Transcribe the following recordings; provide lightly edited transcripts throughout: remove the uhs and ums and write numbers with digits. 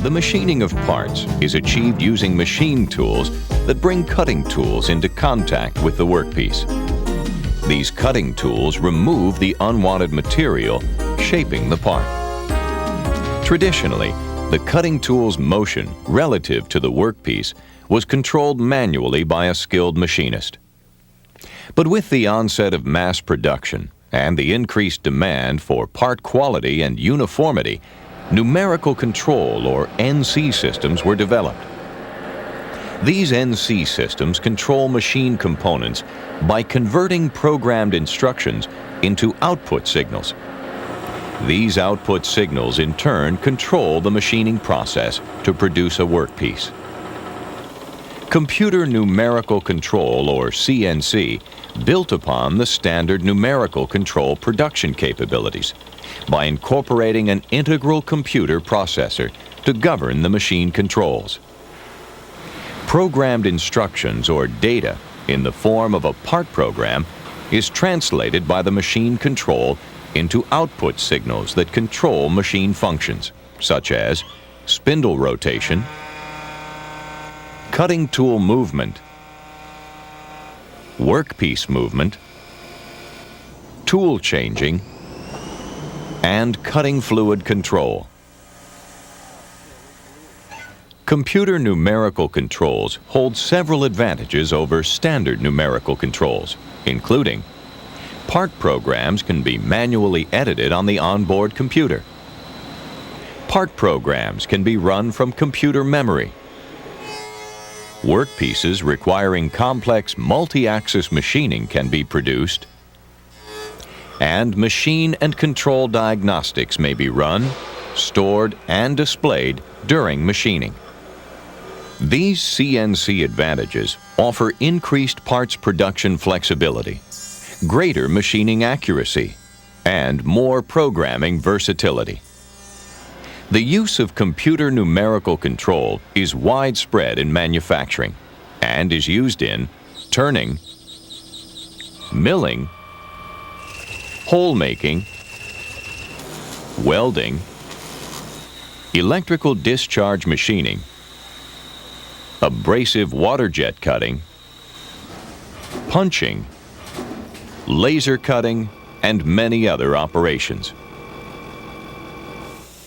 The machining of parts is achieved using machine tools that bring cutting tools into contact with the workpiece. These cutting tools remove the unwanted material, shaping the part. Traditionally, the cutting tool's motion relative to the workpiece was controlled manually by a skilled machinist. But with the onset of mass production and the increased demand for part quality and uniformity, numerical control, or NC systems, were developed. These NC systems control machine components by converting programmed instructions into output signals. These output signals in turn control the machining process to produce a workpiece. Computer numerical control, or CNC, built upon the standard numerical control production capabilities by incorporating an integral computer processor to govern the machine controls. Programmed instructions or data in the form of a part program is translated by the machine control into output signals that control machine functions, such as spindle rotation, cutting tool movement, workpiece movement, tool changing, and cutting fluid control. Computer numerical controls hold several advantages over standard numerical controls, including part programs can be manually edited on the onboard computer. Part programs can be run from computer memory. Workpieces requiring complex multi-axis machining can be produced. And machine and control diagnostics may be run, stored, and displayed during machining. These CNC advantages offer increased parts production flexibility, greater machining accuracy, and more programming versatility. The use of computer numerical control is widespread in manufacturing and is used in turning, milling, hole making, welding, electrical discharge machining, abrasive water jet cutting, punching, laser cutting, and many other operations.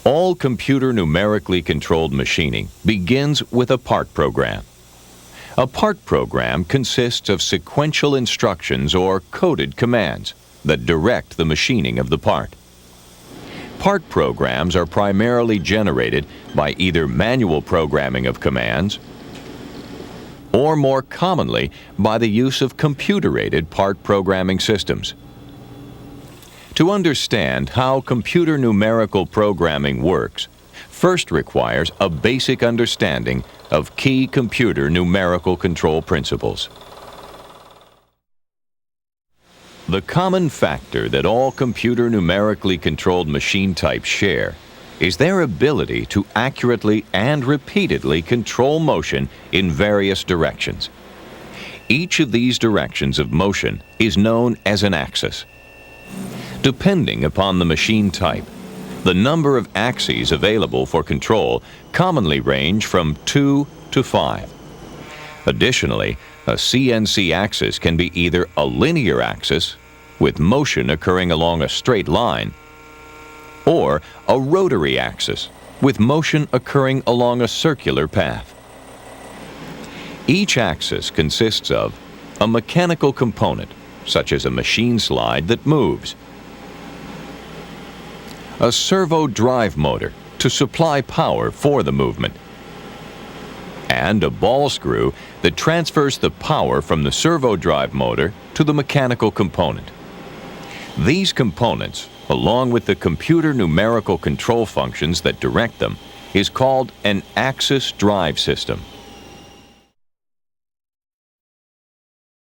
All computer numerically controlled machining begins with a part program. A part program consists of sequential instructions or coded commands that direct the machining of the part. Part programs are primarily generated by either manual programming of commands or more commonly by the use of computer-aided part programming systems. To understand how computer numerical programming works, first requires a basic understanding of key computer numerical control principles. The common factor that all computer numerically controlled machine types share is their ability to accurately and repeatedly control motion in various directions. Each of these directions of motion is known as an axis. Depending upon the machine type, the number of axes available for control commonly range from 2 to 5. Additionally, a CNC axis can be either a linear axis, with motion occurring along a straight line, or a rotary axis, with motion occurring along a circular path. Each axis consists of a mechanical component, such as a machine slide that moves, a servo drive motor to supply power for the movement, and a ball screw that transfers the power from the servo drive motor to the mechanical component. These components, along with the computer numerical control functions that direct them, is called an axis drive system.